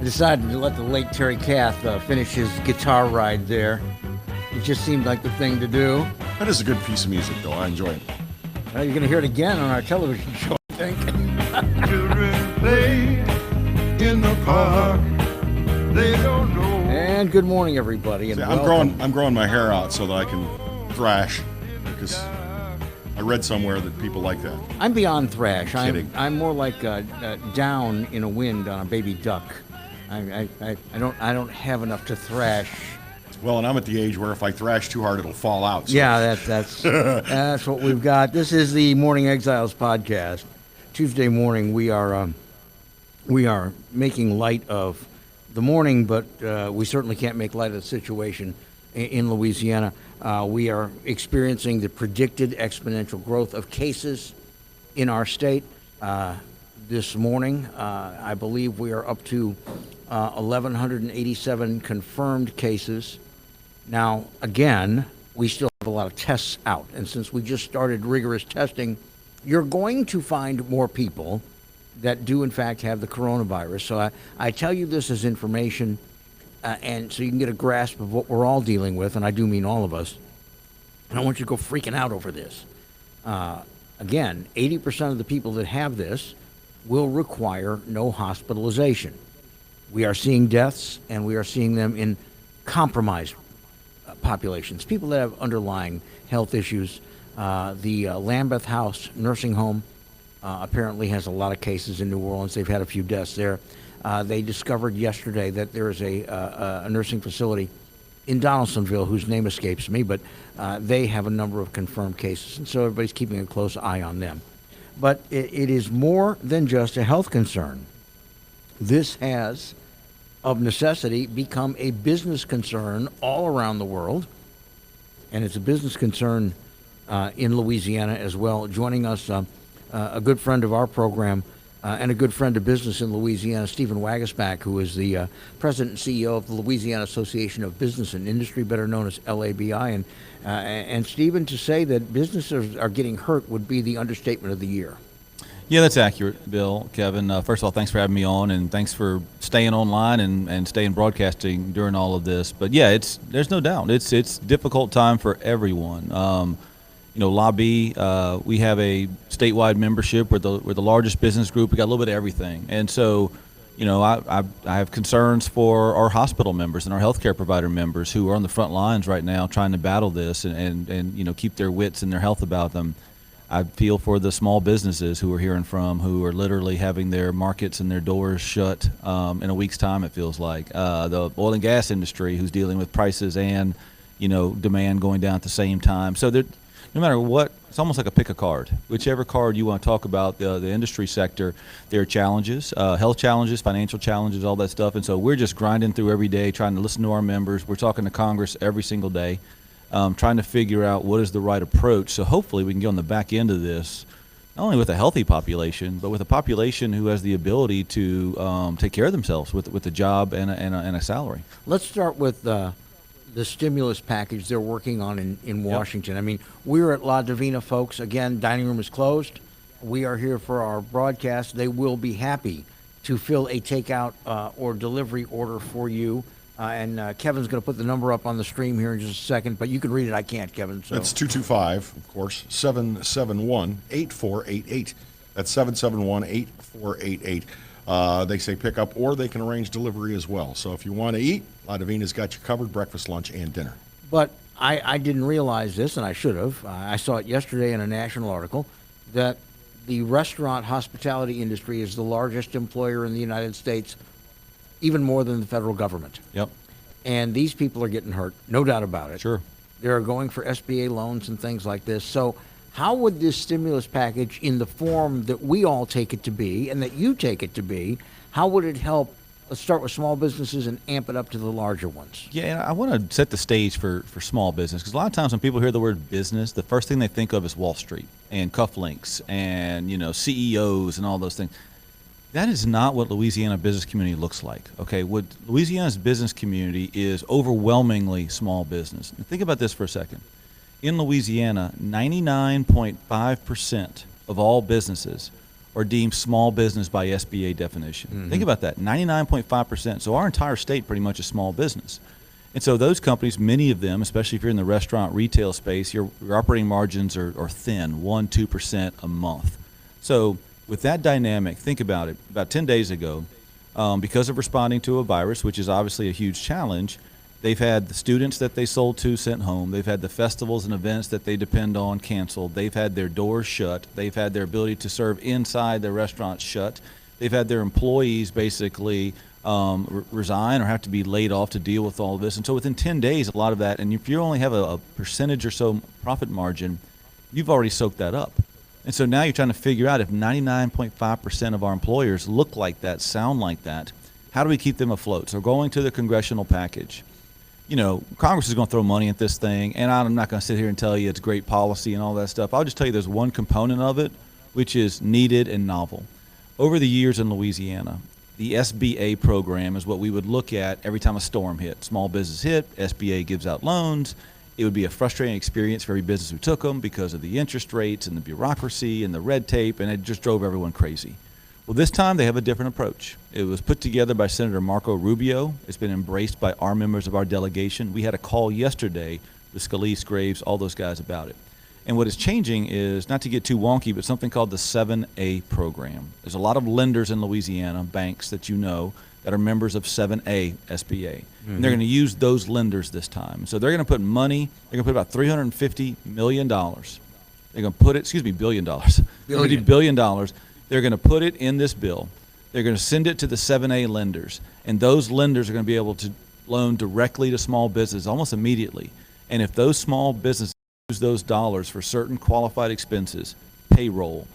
I decided to let the late Terry Kath finish his guitar ride there. It just seemed like the thing to do. That is a good piece of music, though. I enjoy it. Well, you're going to hear it again on our television show, I think. Children play in the park. They don't know. And good morning, everybody. And See, welcome. I'm growing my hair out so that I can thrash, because I read somewhere that people like that. I'm beyond thrash. Kidding. I'm more like down in a wind on a baby duck. I don't have enough to thrash. Well, and I'm at the age where if I thrash too hard, it'll fall out. So. Yeah, that's what we've got. This is the Morning Exiles podcast. Tuesday morning, we are making light of the morning, but we certainly can't make light of the situation in Louisiana. We are experiencing the predicted exponential growth of cases in our state. This morning, I believe we are up to 1,187 confirmed cases. Now, again, we still have a lot of tests out, and since we just started rigorous testing, you're going to find more people that do, in fact, have the coronavirus. So I tell you this as information, and so you can get a grasp of what we're all dealing with, and I do mean all of us. And I want you to go freaking out over this. Again, 80% of the people that have this will require no hospitalization. We are seeing deaths, and we are seeing them in compromised populations, people that have underlying health issues. The Lambeth House nursing home apparently has a lot of cases in New Orleans. They've had a few deaths there. They discovered yesterday that there is a nursing facility in Donaldsonville, whose name escapes me, but they have a number of confirmed cases, and so everybody's keeping a close eye on them. But it is more than just a health concern. This has, of necessity, become a business concern all around the world, and it's a business concern in Louisiana as well. Joining us, a good friend of our program and a good friend of business in Louisiana, Stephen Waguespack, who is the president and CEO of the Louisiana Association of Business and Industry, better known as LABI. And Stephen, to say that businesses are getting hurt would be the understatement of the year. Yeah, that's accurate, Bill, Kevin. First of all, thanks for having me on, and thanks for staying online and staying broadcasting during all of this. But yeah, there's no doubt it's difficult time for everyone. LABI, we have a statewide membership. We're the largest business group. We got a little bit of everything, and so I have concerns for our hospital members and our healthcare provider members who are on the front lines right now trying to battle this and keep their wits and their health about them. I feel for the small businesses who are hearing from, who are literally having their markets and their doors shut in a week's time, it feels like. The oil and gas industry, who's dealing with prices and, demand going down at the same time. So no matter what, it's almost like a pick a card. Whichever card you want to talk about, the industry sector, there are challenges, health challenges, financial challenges, all that stuff. And so we're just grinding through every day, trying to listen to our members. We're talking to Congress every single day. Trying to figure out what is the right approach. So hopefully we can get on the back end of this, not only with a healthy population, but with a population who has the ability to take care of themselves with a job and a salary. Let's start with the stimulus package they're working on in Washington. Yep. I mean, we're at La Divina, folks. Again, dining room is closed. We are here for our broadcast. They will be happy to fill a takeout or delivery order for you. And Kevin's going to put the number up on the stream here in just a second, but you can read it. I can't, Kevin. So. That's 225, of course, 771-8488. That's 771-8488. They say pick up, or they can arrange delivery as well. So if you want to eat, La Divina's got you covered, breakfast, lunch, and dinner. But I didn't realize this, and I should have. I saw it yesterday in a national article that the restaurant hospitality industry is the largest employer in the United States, even more than the federal government. Yep. And these people are getting hurt, no doubt about it. Sure. They're going for SBA loans and things like this. So how would this stimulus package, in the form that we all take it to be and that you take it to be, how would it help? Let's start with small businesses and amp it up to the larger ones. Yeah, and I want to set the stage for small business, because a lot of times when people hear the word business, the first thing they think of is Wall Street and cufflinks and CEOs and all those things. That is not what Louisiana business community looks like. Okay, what Louisiana's business community is overwhelmingly small business. And think about this for a second. In Louisiana, 99.5% of all businesses are deemed small business by SBA definition. Think about that, 99.5%. So our entire state pretty much is small business. And so those companies, many of them, especially if you're in the restaurant retail space, your operating margins are thin, 1-2% a month. So with that dynamic, think about it. About 10 days ago, because of responding to a virus, which is obviously a huge challenge, they've had the students that they sold to sent home. They've had the festivals and events that they depend on canceled. They've had their doors shut. They've had their ability to serve inside their restaurants shut. They've had their employees basically resign or have to be laid off to deal with all of this. And so within 10 days, a lot of that, and if you only have a percentage or so profit margin, you've already soaked that up. And so now you're trying to figure out if 99.5% of our employers look like that, sound like that, how do we keep them afloat? So going to the congressional package, you know, Congress is going to throw money at this thing, and I'm not going to sit here and tell you it's great policy and all that stuff. I'll just tell you there's one component of it which is needed and novel. Over the years in Louisiana, the SBA program is what we would look at every time a storm hit. Small business hit, SBA gives out loans. It would be a frustrating experience for every business who took them because of the interest rates and the bureaucracy and the red tape, and it just drove everyone crazy. Well, this time they have a different approach. It was put together by Senator Marco Rubio. It's been embraced by our members of our delegation. We had a call yesterday with Scalise, Graves, all those guys about it. And what is changing is, not to get too wonky, but something called the 7A program. There's a lot of lenders in Louisiana, banks that you know, that are members of 7A SBA. And they're going to use those lenders this time. So they're going to put money, they're going to put about $350 million. They're going to put it, $billion. $50 billion. They're going to put it in this bill. They're going to send it to the 7A lenders. And those lenders are going to be able to loan directly to small business almost immediately. And if those small businesses use those dollars for certain qualified expenses, payroll,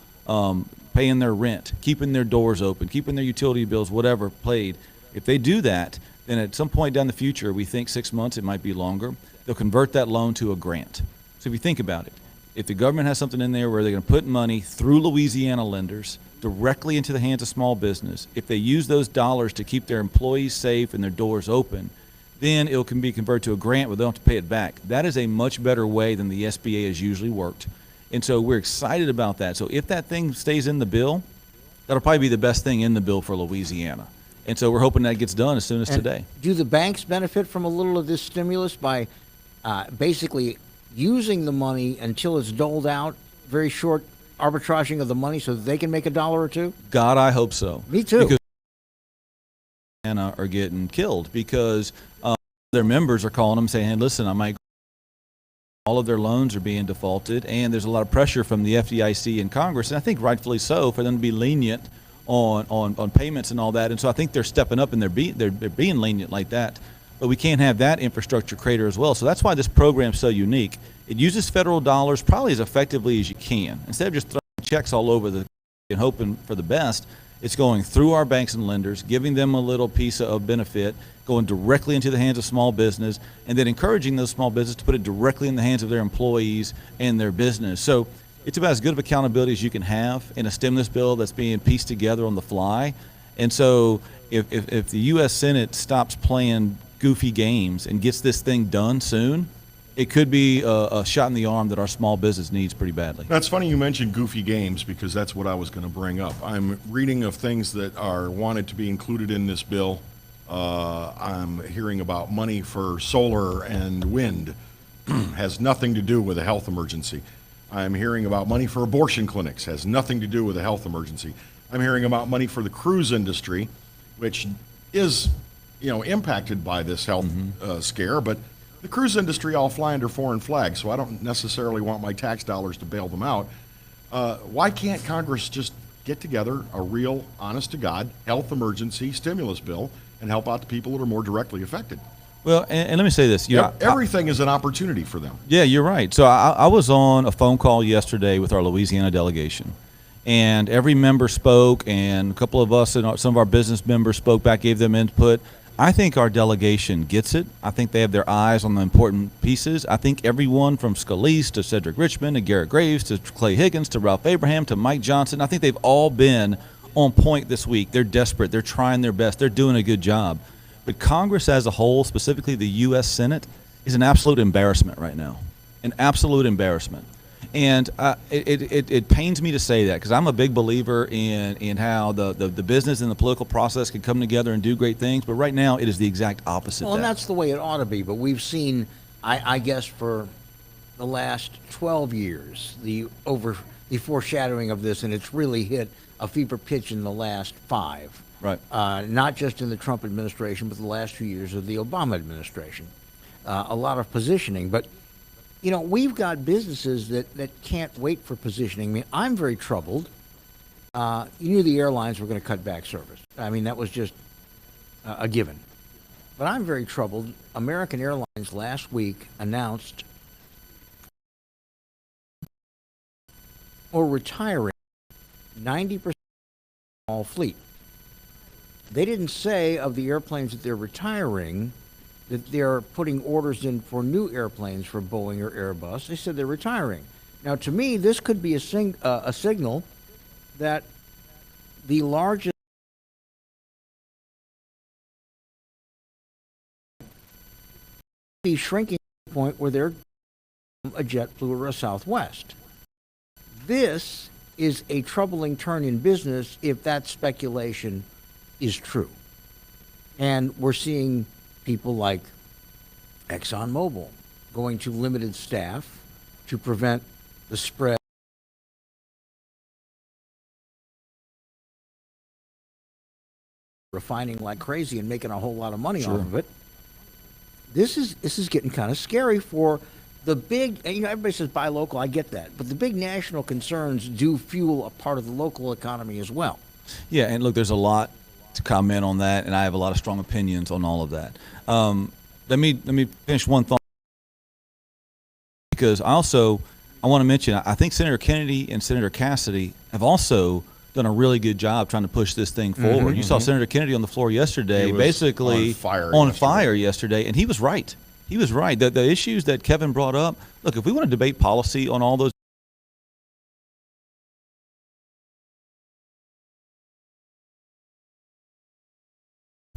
paying their rent, keeping their doors open, keeping their utility bills, whatever, paid, if they do that, then at some point down the future, we think 6 months, it might be longer, they'll convert that loan to a grant. So if you think about it, if the government has something in there where they're going to put money through Louisiana lenders directly into the hands of small business, if they use those dollars to keep their employees safe and their doors open, then it can be converted to a grant where they don't have to pay it back. That is a much better way than the SBA has usually worked. And so we're excited about that. So if that thing stays in the bill, that'll probably be the best thing in the bill for Louisiana. And so we're hoping that gets done as soon as today. Do the banks benefit from a little of this stimulus by basically using the money until it's doled out, very short arbitraging of the money so that they can make $1 or $2? God, I hope so. Me too. Because are getting killed because their members are calling them saying, hey, listen, I might. All of their loans are being defaulted, and there's a lot of pressure from the FDIC and Congress, and I think rightfully so, for them to be lenient on payments and all that. And so I think they're stepping up and they're being lenient like that. But we can't have that infrastructure crater as well. So that's why this program's so unique. It uses federal dollars probably as effectively as you can. Instead of just throwing checks all over and hoping for the best, it's going through our banks and lenders, giving them a little piece of benefit, going directly into the hands of small business, and then encouraging those small businesses to put it directly in the hands of their employees and their business. So it's about as good of accountability as you can have in a stimulus bill that's being pieced together on the fly. And so if the U.S. Senate stops playing goofy games and gets this thing done soon, it could be a shot in the arm that our small business needs pretty badly. That's funny you mentioned goofy games because that's what I was going to bring up. I'm reading of things that are wanted to be included in this bill. I'm hearing about money for solar and wind. Has nothing to do with a health emergency. I'm hearing about money for abortion clinics. Has nothing to do with a health emergency. I'm hearing about money for the cruise industry, which is, impacted by this health scare, but the cruise industry all fly under foreign flags, so I don't necessarily want my tax dollars to bail them out. Why can't Congress just get together a real, honest-to-God health emergency stimulus bill and help out the people that are more directly affected? Well, and let me say this. Everything is an opportunity for them. Yeah, you're right. So I was on a phone call yesterday with our Louisiana delegation, and every member spoke, and a couple of us and some of our business members spoke back, gave them input. I think our delegation gets it. I think they have their eyes on the important pieces. I think everyone from Scalise to Cedric Richmond to Garrett Graves to Clay Higgins to Ralph Abraham to Mike Johnson, I think they've all been on point this week. They're desperate. They're trying their best. They're doing a good job. But Congress as a whole, specifically the U.S. Senate, is an absolute embarrassment right now. An absolute embarrassment. And it pains me to say that, because I'm a big believer in how the business and the political process can come together and do great things. But right now, it is the exact opposite. Well, and that's the way it ought to be. But we've seen, I guess, for the last 12 years, the foreshadowing of this, and it's really hit a fever pitch in the last 5. Right. Not just in the Trump administration, but the last few years of the Obama administration. A lot of positioning. But, you know, we've got businesses that can't wait for positioning. I mean, I'm very troubled. You knew the airlines were going to cut back service. I mean, that was just a given. But I'm very troubled. American Airlines last week announced or retiring 90% of all fleet. They didn't say of the airplanes that they're retiring that they're putting orders in for new airplanes for Boeing or Airbus. They said they're retiring. Now, to me, this could be a signal that the largest be shrinking to the point where they're a JetBlue or a Southwest. This is a troubling turn in business if that speculation is true. And we're seeing people like ExxonMobil going to limited staff to prevent the spread. Refining like crazy and making a whole lot of money off of it. This is getting kind of scary for the big, you know, everybody says buy local, I get that. But the big national concerns do fuel a part of the local economy as well. Yeah, and look, there's a lot to comment on that, and I have a lot of strong opinions on all of that. Let me finish one thought, because I want to mention, I think Senator Kennedy and Senator Cassidy have also done a really good job trying to push this thing forward. You saw Senator Kennedy on the floor yesterday, basically on fire yesterday, and he was right. He was right. The issues that Kevin brought up, look, if we want to debate policy on all those,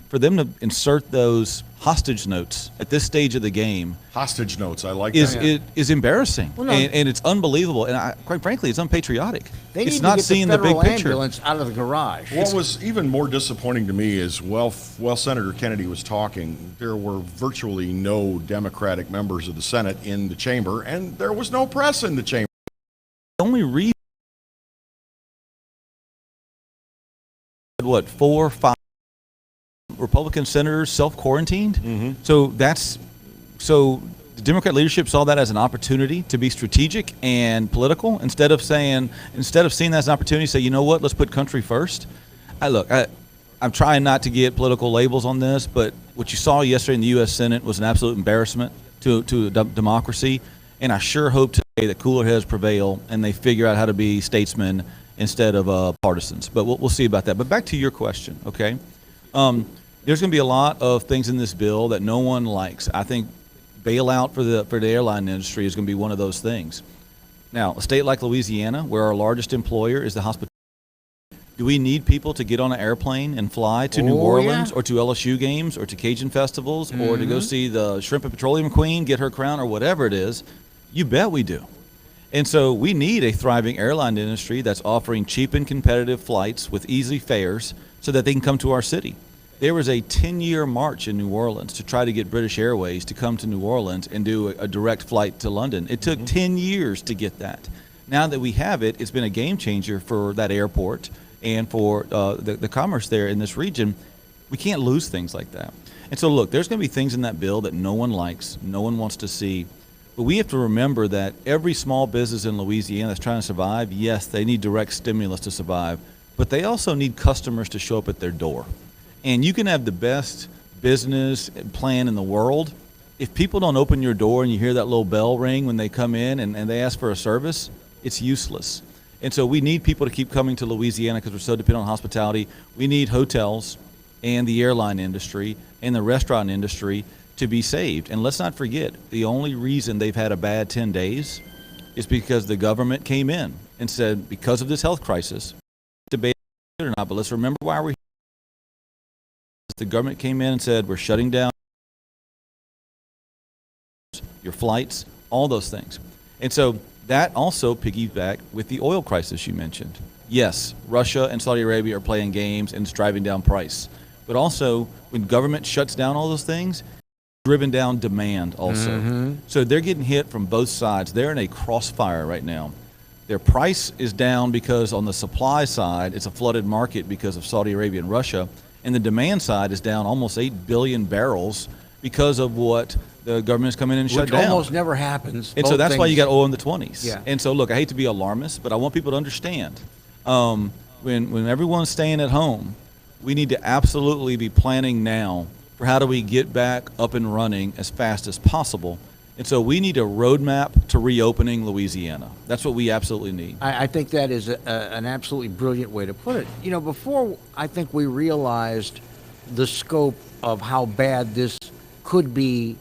for them to insert those hostage notes at this stage of the game, Hostage notes, I like is that. is embarrassing, Well, no. and it's unbelievable, and quite frankly, it's unpatriotic. They It's need not to get seeing the the big federal picture. ambulance out of the garage. What was even more disappointing to me is, while Senator Kennedy was talking, there were virtually no Democratic members of the Senate in the chamber, and there was no press in the chamber. The only reason, what, 4 or 5 Republican senators self-quarantined? So the Democrat leadership saw that as an opportunity to be strategic and political, instead of seeing that as an opportunity, say, you know what, let's put country first. I'm trying not to get political labels on this, but what you saw yesterday in the U.S. Senate was an absolute embarrassment to democracy, and I sure hope today that cooler heads prevail and they figure out how to be statesmen instead of partisans. But we'll see about that. But back to your question, okay? There's going to be a lot of things in this bill that no one likes. I think bailout for the airline industry is going to be one of those things. Now, a state like Louisiana, where our largest employer is the hospitality, do we need people to get on an airplane and fly to New Orleans or to LSU games or to Cajun festivals or to go see the Shrimp and Petroleum Queen, get her crown, or whatever it is? You bet we do. And so we need a thriving airline industry that's offering cheap and competitive flights with easy fares so that they can come to our city. There was a 10-year march in New Orleans to try to get British Airways to come to New Orleans and do a direct flight to London. It took 10 years to get that. Now that we have it, it's been a game changer for that airport and for the commerce there in this region. We can't lose things like that. And so, look, there's going to be things in that bill that no one likes, no one wants to see. But we have to remember that every small business in Louisiana that's trying to survive, yes, they need direct stimulus to survive, but they also need customers to show up at their door. And you can have the best business plan in the world. If people don't open your door and you hear that little bell ring when they come in and they ask for a service, it's useless. And so we need people to keep coming to Louisiana because we're so dependent on hospitality. We need hotels and the airline industry and the restaurant industry to be saved. And let's not forget, the only reason they've had a bad 10 days is because the government came in and said, because of this health crisis, debate it or not, but let's remember why we're here. The government came in and said, we're shutting down your flights, all those things. And so That also piggyback with the oil crisis you mentioned. Yes, Russia and Saudi Arabia are playing games and it's driving down price. But also, when government shuts down all those things, driven down demand also. So they're getting hit from both sides. They're in a crossfire right now. Their price is down because on the supply side, it's a flooded market because of Saudi Arabia and Russia. And the demand side is down almost 8 billion barrels because of what the government's come in and shut Which down. almost never happens. And so Both that's why you things- got oil in the 20s. Yeah. And so, look, I hate to be alarmist, but I want people to understand when everyone's staying at home, we need to absolutely be planning now for how do we get back up and running as fast as possible. And so we need a roadmap to reopening Louisiana. That's what we absolutely need. I think that is an absolutely brilliant way to put it. You know, before I think we realized the scope of how bad this could be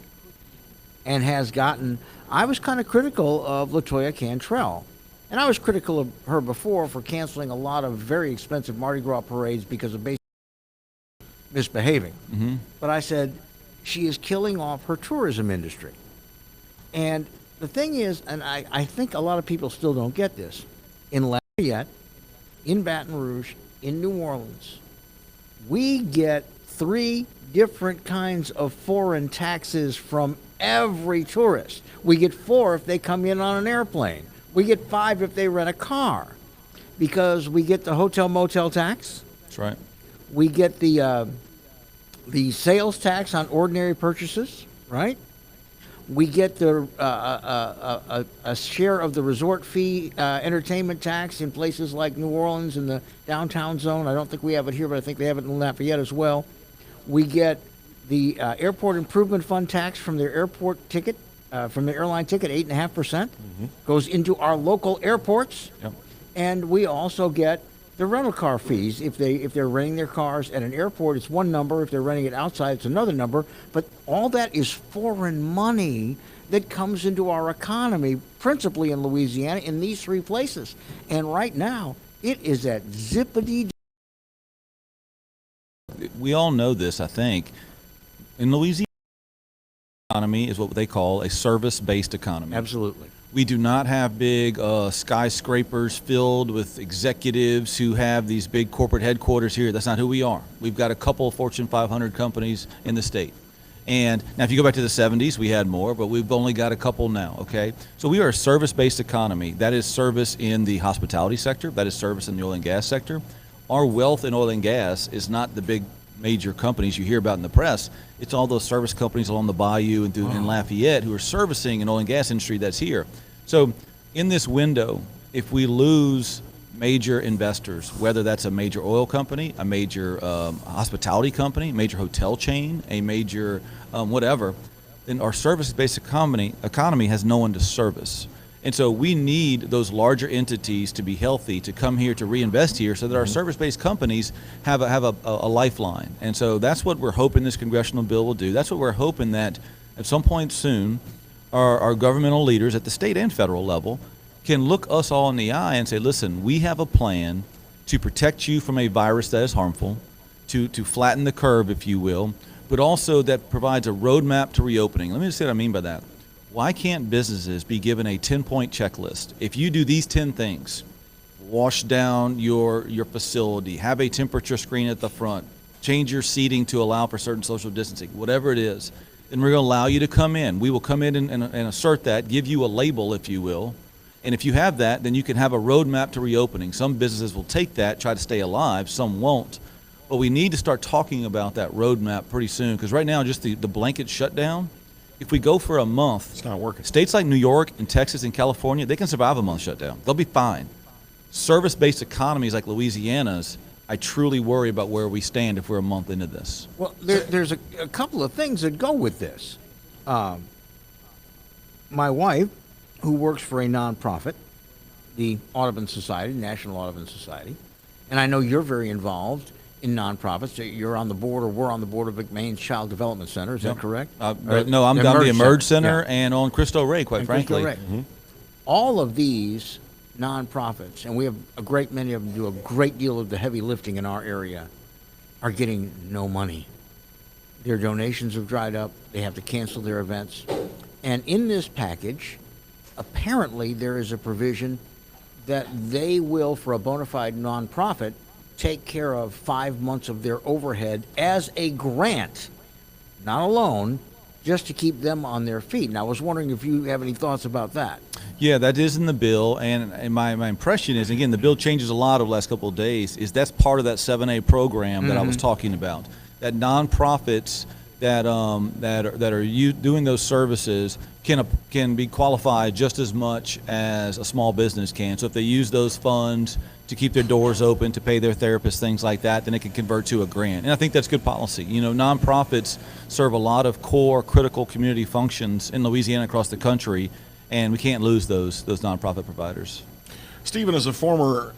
and has gotten, I was kind of critical of LaToya Cantrell. And I was critical of her before for canceling a lot of very expensive Mardi Gras parades because of basically misbehaving. But I said, she is killing off her tourism industry. And the thing is, and I think a lot of people still don't get this, in Lafayette, in Baton Rouge, in New Orleans, we get 3 different kinds of foreign taxes from every tourist. We get 4 if they come in on an airplane. We get 5 if they rent a car, because we get the hotel motel tax. That's right. We get the sales tax on ordinary purchases, right? We get the a share of the resort fee entertainment tax in places like New Orleans and the downtown zone. I don't think we have it here, but I think they have it in Lafayette as well. We get the airport improvement fund tax from their airport ticket, from the airline ticket, 8.5%, goes into our local airports. Yep. And we also get the rental car fees. If they're renting their cars at an airport, it's one number. If they're renting it outside, it's another number. But all that is foreign money that comes into our economy, principally in Louisiana, in these 3 places. And right now, it is at zippity. We all know this, I think. In Louisiana, the economy is what they call a service-based economy. Absolutely. We do not have big skyscrapers filled with executives who have these big corporate headquarters here. That's not who we are. We've got a couple of Fortune 500 companies in the state. And now if you go back to the 70s, we had more, but we've only got a couple now, okay? So we are a service-based economy. That is service in the hospitality sector. That is service in the oil and gas sector. Our wealth in oil and gas is not the big major companies you hear about in the press. It's all those service companies along the bayou and in Lafayette who are servicing an oil and gas industry that's here. So in this window, if we lose major investors, whether that's a major oil company, a major hospitality company, major hotel chain, a major whatever, then our service-based economy has no one to service. And so we need those larger entities to be healthy, to come here, to reinvest here, so that our service-based companies have a lifeline. And so that's what we're hoping this congressional bill will do. That's what we're hoping that at some point soon, our governmental leaders at the state and federal level can look us all in the eye and say, listen, we have a plan to protect you from a virus that is harmful, to flatten the curve, if you will, but also that provides a roadmap to reopening. Let me just say what I mean by that. Why can't businesses be given a 10-point checklist? If you do these 10 things, wash down your facility, have a temperature screen at the front, change your seating to allow for certain social distancing, whatever it is, then we're going to allow you to come in. We will come in and assert that, give you a label, if you will. And if you have that, then you can have a roadmap to reopening. Some businesses will take that, try to stay alive. Some won't. But we need to start talking about that roadmap pretty soon, because right now, just the blanket shutdown, if we go for a month, It's not working. states like New York and Texas and California, they can survive a month shutdown. They'll be fine. Service-based economies like Louisiana's, I truly worry about where we stand if we're a month into this. Well, there's a couple of things that go with this. My wife, who works for a nonprofit, the Audubon Society, National Audubon Society, and I know you're very involved in nonprofits. You're on the board, or we're on the board of McMain's Child Development Center. Is that correct? No, I'm down the Emerge Center and on Cristo Rey, quite frankly. Correct. All of these nonprofits, and we have a great many of them do a great deal of the heavy lifting in our area, are getting no money. Their donations have dried up. They have to cancel their events. And in this package, apparently there is a provision that they will, for a bona fide nonprofit, take care of 5 months of their overhead as a grant, not a loan, just to keep them on their feet. And I was wondering if you have any thoughts about that. Yeah, that is in the bill, and my impression is, again, the bill changes a lot over the last couple of days, is that's part of that 7A program that I was talking about. That nonprofits that are doing those services can be qualified just as much as a small business can. So if they use those funds to keep their doors open, to pay their therapists, things like that, then it can convert to a grant. And I think that's good policy. You know, nonprofits serve a lot of core critical community functions in Louisiana, across the country, and we can't lose those nonprofit providers. Stephen is a former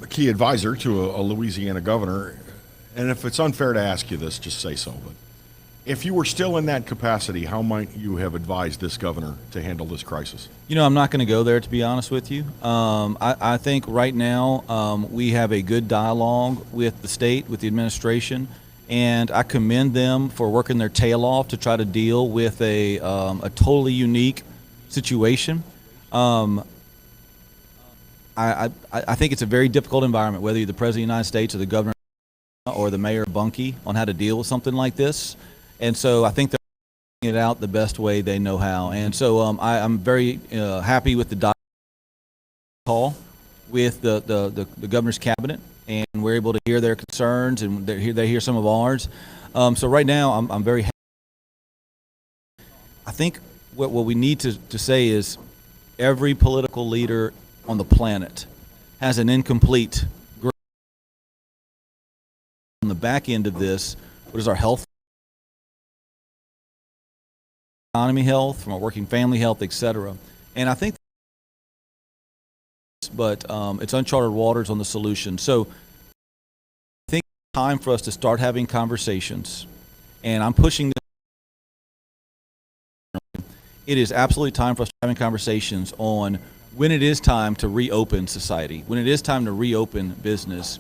key advisor to a Louisiana governor, and if it's unfair to ask you this, just say so. But if you were still in that capacity, how might you have advised this governor to handle this crisis? You know, I'm not going to go there, to be honest with you. I think right now we have a good dialogue with the state, with the administration, and I commend them for working their tail off to try to deal with a totally unique situation. I think it's a very difficult environment, whether you're the President of the United States or the Governor or the Mayor of Bunkie, on how to deal with something like this. And so I think they're figuring it out the best way they know how. And so I'm very happy with the call with the Governor's Cabinet, and we're able to hear their concerns, and they hear some of ours. So right now I'm very happy. I think what we need to say is every political leader on the planet has an incomplete grasp on the back end of this. What is our health, economy health, from our working family health, etc. And I think, but it's uncharted waters on the solution. So I think it's time for us to start having conversations, and I'm pushing this. It is absolutely time for us to having conversations on when it is time to reopen society, when it is time to reopen business.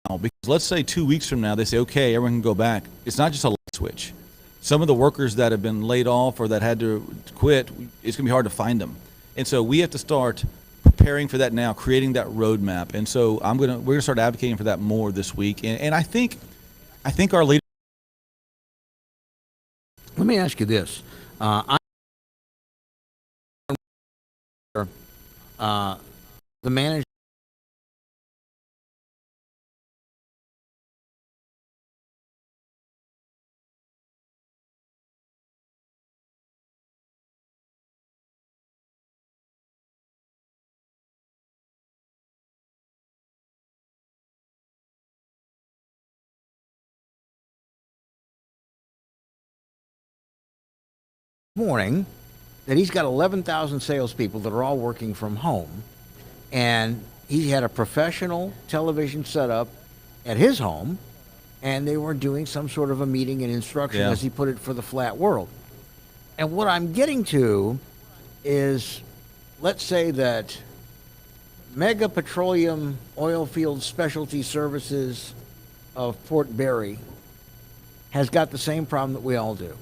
Because let's say 2 weeks from now they say, okay, everyone can go back. It's not just a light switch. Some of the workers that have been laid off or that had to quit, it's going to be hard to find them. And so we have to start preparing for that now, creating that roadmap. And so we're going to start advocating for that more this week. And I think our leaders. Let me ask you this. The manager. Morning that he's got 11,000 salespeople that are all working from home, and he had a professional television set up at his home, and they were doing some sort of a meeting and instruction, as he put it, for the flat world. And what I'm getting to is, let's say that Mega Petroleum Oilfield Specialty Services of Port Barry has got the same problem that we all do.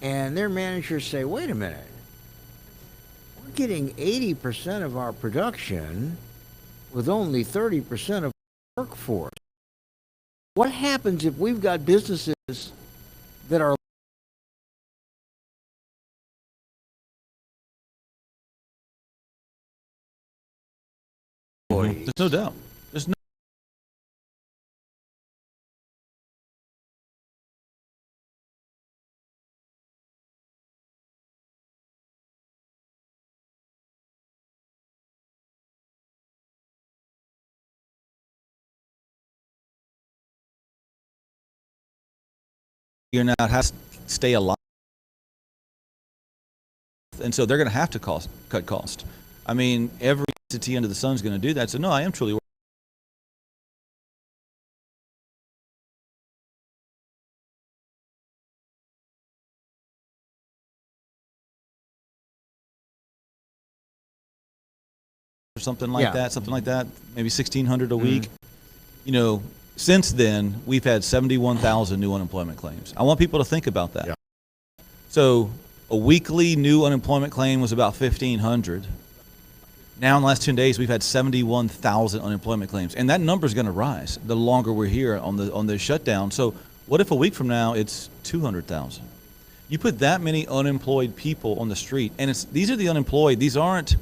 And their managers say, wait a minute, we're getting 80% of our production with only 30% of our workforce. What happens if we've got businesses that are There's no doubt. There's no. You're not has to stay alive, and so they're going to have to cut cost. I mean, every entity under the sun is going to do that. So no, I am truly or something like that, maybe 1,600 a week. You know, since then we've had 71,000 new unemployment claims. I want people to think about that. So a weekly new unemployment claim was about 1,500. Now in the last 10 days, we've had 71,000 unemployment claims, and that number is going to rise the longer we're here on the shutdown. So what if a week from now it's 200,000? You put that many unemployed people on the street, and these are the unemployed. These aren't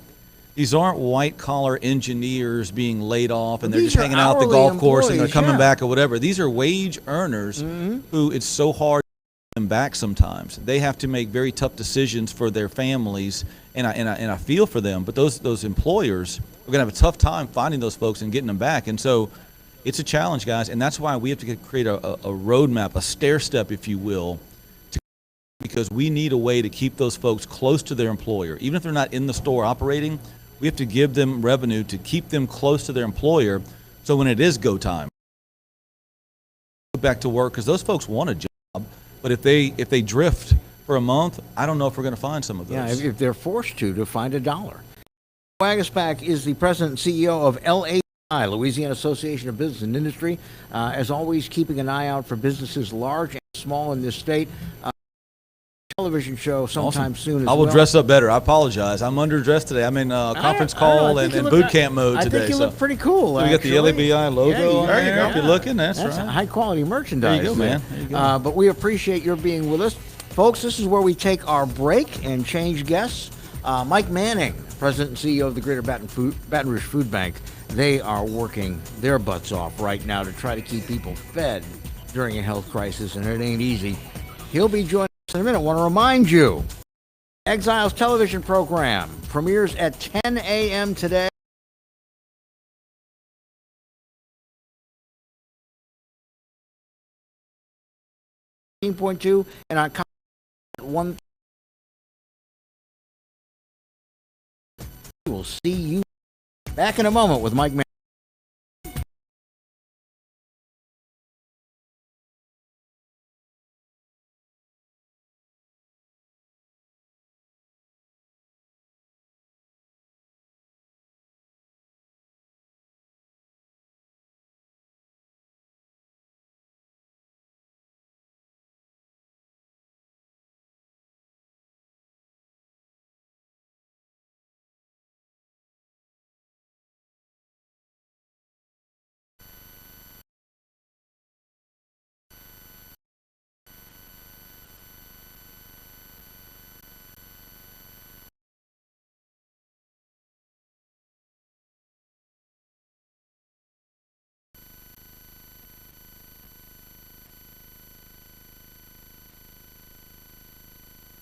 white collar engineers being laid off and they're just hanging out at the golf course and they're coming back or whatever. These are wage earners who it's so hard to get them back sometimes. They have to make very tough decisions for their families, and I feel for them. But those employers are going to have a tough time finding those folks and getting them back. And so it's a challenge, guys, and that's why we have to create a roadmap, a stair step, if you will, because we need a way to keep those folks close to their employer. Even if they're not in the store operating, we have to give them revenue to keep them close to their employer, so when it is go time, go back to work, because those folks want a job. But if they drift for a month, I don't know if we're going to find some of those. Yeah, if they're forced to find $1. Waguespack is the president and CEO of LABI, Louisiana Association of Business and Industry. As always, keeping an eye out for businesses large and small in this state. Television show sometime soon as I will well. dress up better. I apologize. I'm underdressed today. I'm in conference call and boot camp mode today. I think you look pretty cool. So we got the LABI logo on there. there. You go. If you're looking, that's right. High quality merchandise. There you go, man. There you go. But we appreciate your being with us. Folks, this is where we take our break and change guests. Mike Manning, president and CEO of the Greater Baton Rouge Food Bank, they are working their butts off right now to try to keep people fed during a health crisis, and it ain't easy. He'll be joining us in a minute. I want to remind you, Exiles television program premieres at 10 a.m. today. .2 and on 1. We'll see you back in a moment with Mike Manning.